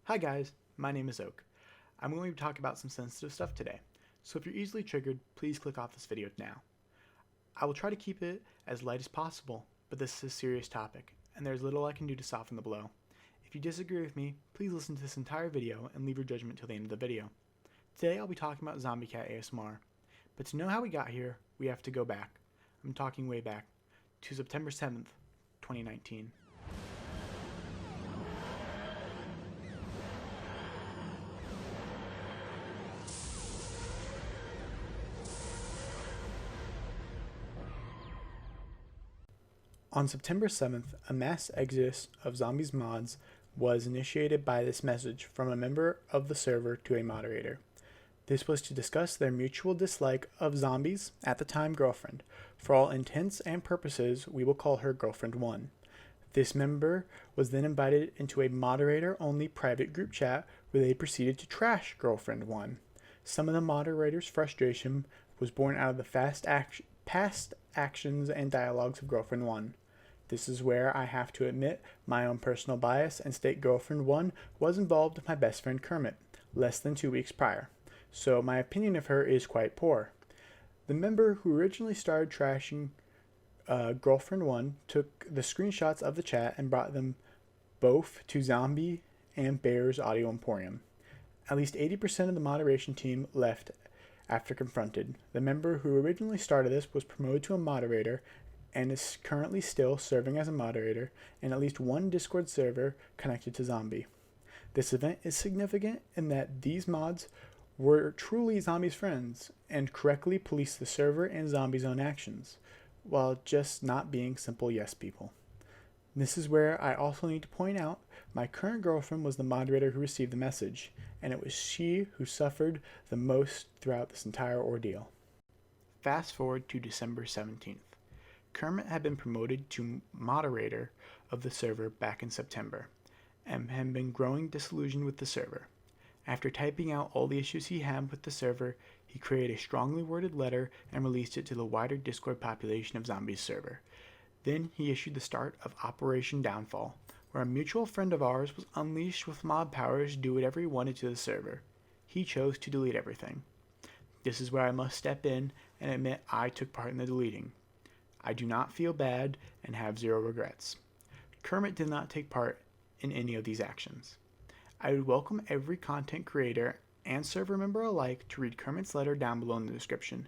Hi guys, my name is Oak. I'm going to talk about some sensitive stuff today, so if you're easily triggered, please click off this video now. I will try to keep it as light as possible, but this is a serious topic, and there's little I can do to soften the blow. If you disagree with me, please listen to this entire video and leave your judgment till the end of the video. Today I'll be talking about Zombie Cat ASMR, but to know how we got here, we have to go back. I'm talking way back, to September 7th, 2019. On September 7th, a mass exodus of zombies mods was initiated by this message from a member of the server to a moderator. This was to discuss their mutual dislike of zombies, at the time girlfriend. For all intents and purposes, we will call her Girlfriend 1. This member was then invited into a moderator-only private group chat where they proceeded to trash Girlfriend 1. Some of the moderator's frustration was born out of the past actions and dialogues of Girlfriend 1. This is where I have to admit my own personal bias and state Girlfriend 1 was involved with my best friend Kermit, less than 2 weeks prior, so my opinion of her is quite poor. The member who originally started trashing Girlfriend 1 took the screenshots of the chat and brought them both to Zombie and Bear's Audio Emporium. At least 80% of the moderation team left after confronted. The member who originally started this was promoted to a moderator and is currently still serving as a moderator in at least one Discord server connected to Zombie. This event is significant in that these mods were truly Zombie's friends and correctly policed the server and Zombie's own actions, while just not being simple yes people. This is where I also need to point out my current girlfriend was the moderator who received the message, and it was she who suffered the most throughout this entire ordeal. Fast forward to December 17th. Kermit had been promoted to moderator of the server back in September, and had been growing disillusioned with the server. After typing out all the issues he had with the server, he created a strongly worded letter and released it to the wider Discord population of Zombie's server. Then he issued the start of Operation Downfall, where a mutual friend of ours was unleashed with mod powers to do whatever he wanted to the server. He chose to delete everything. This is where I must step in and admit I took part in the deleting. I do not feel bad and have zero regrets. Kermit did not take part in any of these actions. I would welcome every content creator and server member alike to read Kermit's letter down below in the description.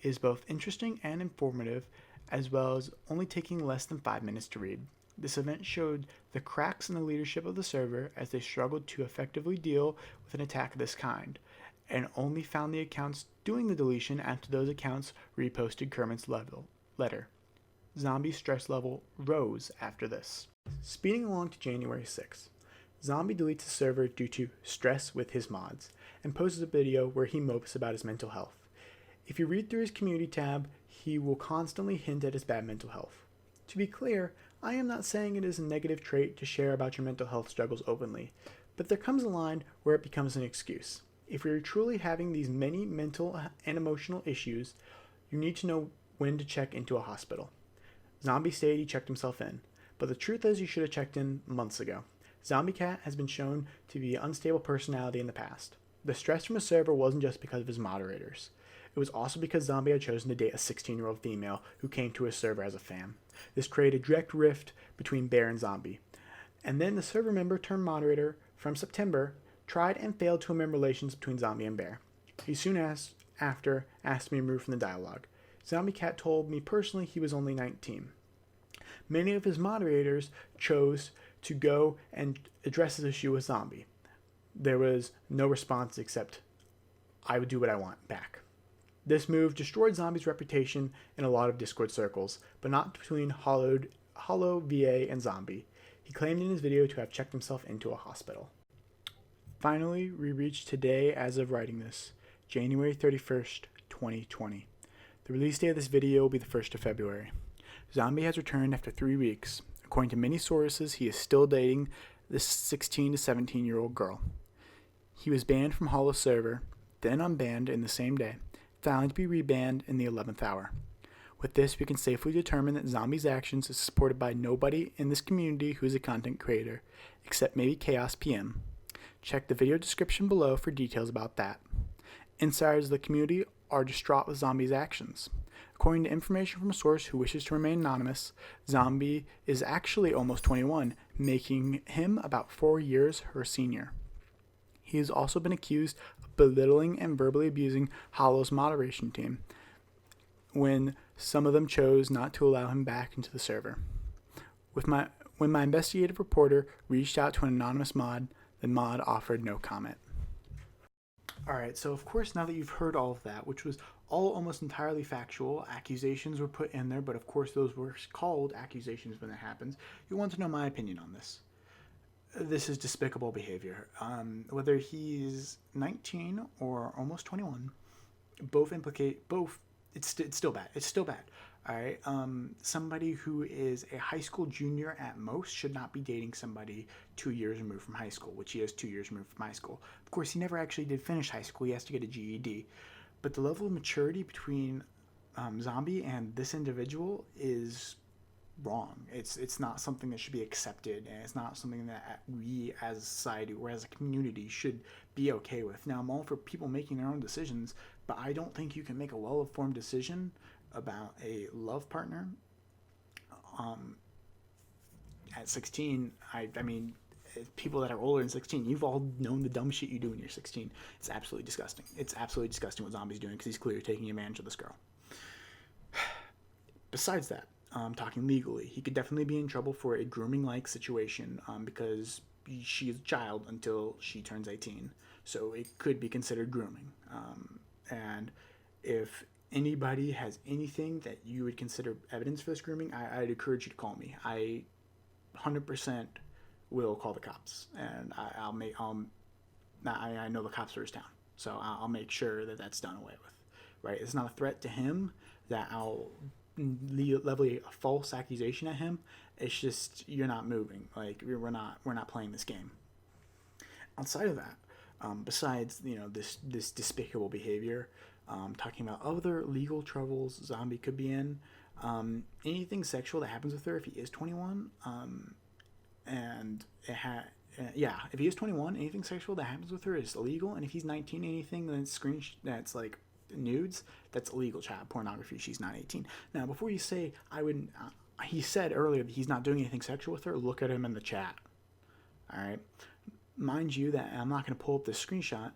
It is both interesting and informative, as well as only taking less than 5 minutes to read. This event showed the cracks in the leadership of the server as they struggled to effectively deal with an attack of this kind, and only found the accounts doing the deletion after those accounts reposted Kermit's letter. Zombie's stress level rose after this. Speeding along to January 6th, Zombie deletes the server due to stress with his mods, and posts a video where he mopes about his mental health. If you read through his community tab, he will constantly hint at his bad mental health. To be clear, I am not saying it is a negative trait to share about your mental health struggles openly, but there comes a line where it becomes an excuse. If you're truly having these many mental and emotional issues, you need to know when to check into a hospital. Zombie stated he checked himself in, but the truth is you should have checked in months ago. Zombie Cat has been shown to be an unstable personality in the past. The stress from his server wasn't just because of his moderators. It was also because Zombie had chosen to date a 16-year-old female who came to his server as a fan. This created a direct rift between Bear and Zombie. And then the server member turned moderator from September tried and failed to amend relations between Zombie and Bear. He soon after asked me to remove from the dialogue. Zombie Cat told me personally he was only 19. Many of his moderators chose to go and address this issue with Zombie. There was no response except, I would do what I want back. This move destroyed Zombie's reputation in a lot of Discord circles, but not between Hollow VA and Zombie. He claimed in his video to have checked himself into a hospital. Finally, we reached today as of writing this, January 31st, 2020. The release date of this video will be the 1st of February. Zombie has returned after 3 weeks. According to many sources, he is still dating this 16 to 17-year-old girl. He was banned from Hollow server, then unbanned in the same day, finally to be rebanned in the 11th hour. With this, we can safely determine that Zombie's actions is supported by nobody in this community who is a content creator, except maybe Chaos PM. Check the video description below for details about that. Insiders of the community are distraught with Zombie's actions. According to information from a source who wishes to remain anonymous, Zombie is actually almost 21, making him about 4 years her senior. He has also been accused of belittling and verbally abusing Hollow's moderation team when some of them chose not to allow him back into the server. When my investigative reporter reached out to an anonymous mod, the mod offered no comment. Alright, so of course now that you've heard all of that, which was all almost entirely factual, accusations were put in there, but of course those were called accusations when it happens, you want to know my opinion on this. This is despicable behavior. Whether he's 19 or almost 21, it's still bad. It's still bad. All right. Somebody who is a high school junior at most should not be dating somebody 2 years removed from high school, which he is 2 years removed from high school. Of course, he never actually did finish high school. He has to get a GED. But the level of maturity between Zombie and this individual is wrong. It's not something that should be accepted, and it's not something that we as a society or as a community should be okay with. Now, I'm all for people making their own decisions, but I don't think you can make a well-informed decision about a love partner at 16. I mean, people that are older than 16, you've all known the dumb shit you do when you're 16. It's absolutely disgusting. It's absolutely disgusting what Zombie's doing, because he's clearly taking advantage of this girl. Besides that, talking legally, he could definitely be in trouble for a grooming-like situation because she is a child until she turns 18. So it could be considered grooming. And if anybody has anything that you would consider evidence for this grooming, I'd encourage you to call me. I 100% will call the cops, and I know the cops are his town, so I'll make sure that that's done away with. Right? It's not a threat to him that I'll level a false accusation at him. It's just, you're not moving. Like, we're not playing this game. Outside of that, besides this despicable behavior, talking about other legal troubles Zombie could be in, anything sexual that happens with her if he is 21, if he is 21, anything sexual that happens with her is illegal, and if he's 19, anything that's like nudes, that's illegal child pornography. She's not 18. Now, before you say he said earlier that he's not doing anything sexual with her, look at him in the chat. All right, mind you that I'm not going to pull up this screenshot,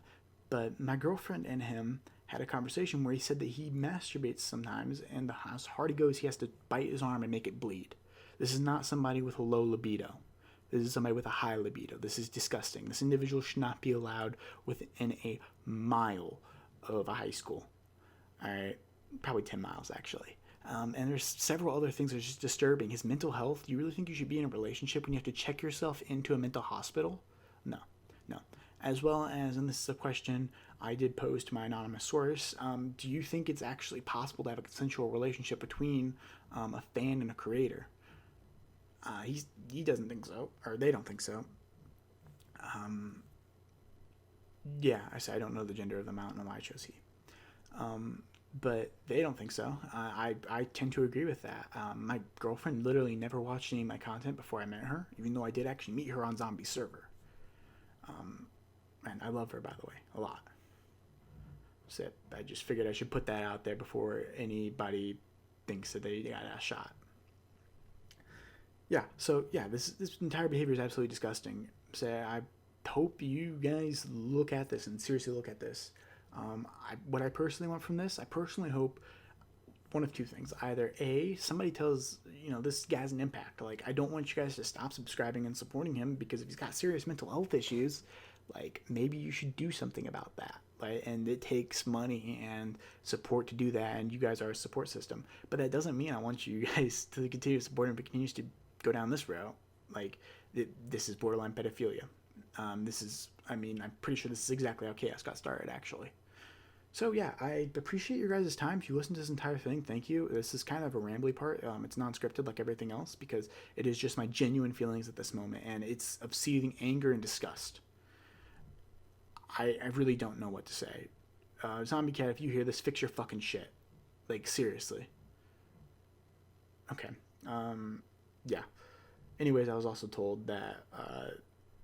but my girlfriend and him had a conversation where he said that he masturbates sometimes, and as hard he goes, he has to bite his arm and make it bleed. This is not somebody with a low libido. This is somebody with a high libido. This is disgusting. This individual should not be allowed within a mile of a high school. All right, probably 10 miles actually. And there's several other things that are just disturbing. His mental health. Do you really think you should be in a relationship when you have to check yourself into a mental hospital? No. As well as, and this is a question I did pose to my anonymous source, do you think it's actually possible to have a consensual relationship between a fan and a creator? He doesn't think so, or they don't think so. Yeah, I don't know the gender of the mountain, I chose he. But they don't think so. I tend to agree with that. My girlfriend literally never watched any of my content before I met her, even though I did actually meet her on Zombie's server. And I love her, by the way, a lot. So I just figured I should put that out there before anybody thinks that they got a shot. Yeah, so yeah, this entire behavior is absolutely disgusting. So I hope you guys look at this and seriously look at this. What I personally want from this, I personally hope one of two things. Either A, somebody tells, this guy's an impact. Like, I don't want you guys to stop subscribing and supporting him, because if he's got serious mental health issues, like, maybe you should do something about that. Right? And it takes money and support to do that, and you guys are a support system. But that doesn't mean I want you guys to continue to support him, but continues to go down this route. Like, this is borderline pedophilia. I'm pretty sure this is exactly how Chaos got started, actually. So yeah, I appreciate your guys' time. If you listen to this entire thing, thank you. This is kind of a rambly part. It's non-scripted like everything else, because it is just my genuine feelings at this moment, and it's of seething anger and disgust. I really don't know what to say. Zombie Cat, if you hear this, fix your fucking shit. Like, seriously. Okay. Yeah. Anyways, I was also told that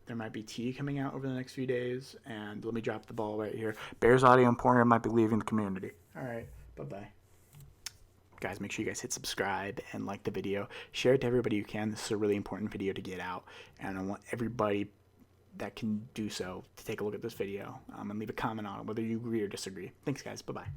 There might be tea coming out over the next few days. And let me drop the ball right here. Bears Audio Emporium might be leaving the community. All right. Bye-bye. Guys, make sure you guys hit subscribe and like the video. Share it to everybody you can. This is a really important video to get out. And I want everybody that can do so to take a look at this video and leave a comment on it, whether you agree or disagree. Thanks, guys. Bye-bye.